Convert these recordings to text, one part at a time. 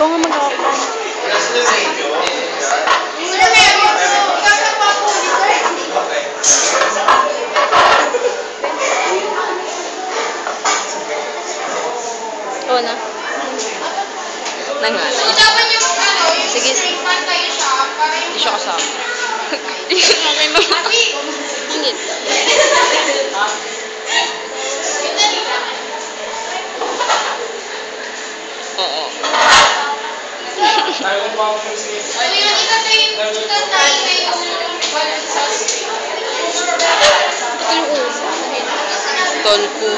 Ikaw nga mag-apply. Oo na. Nangalay. Sige. Hindi siya kasama. Okay na. Hindi. Oo. Tolpo.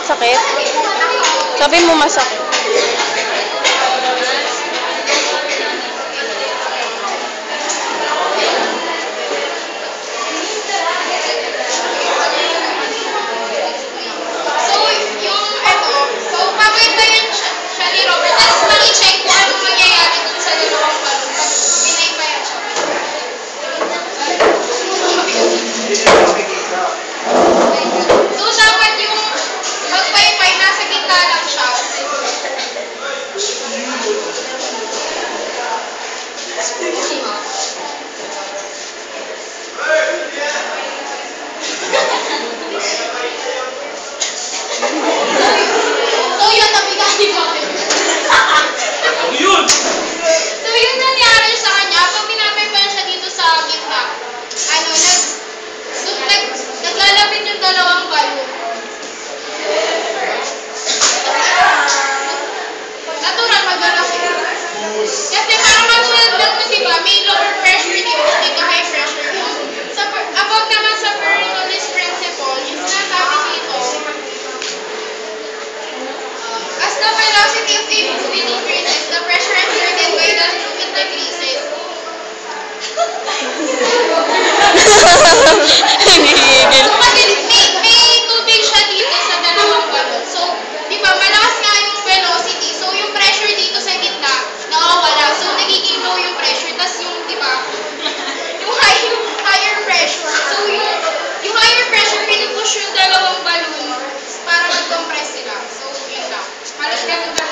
Sakit? Sabi mo masakit. Kasi parang matulad lang mo, diba? May lower pressure dito, dito high pressure yun. About naman sa Bernoulli's principle, yung sinasabi dito, as the velocity of a fluid increases, the pressure exerted by the fluid decreases. So, kasi may tubig siya dito sa dalawang balon. So, di ba, malakas nga yung velocity. So, yung pressure dito sa gitna, nakawala. So, nagiging low yung pressure. Tapos yung, di ba, yung higher pressure. So, yung higher pressure, pinupush yung dalawang balon para mag-compress sila. So, yun lang. Halos ganun lang.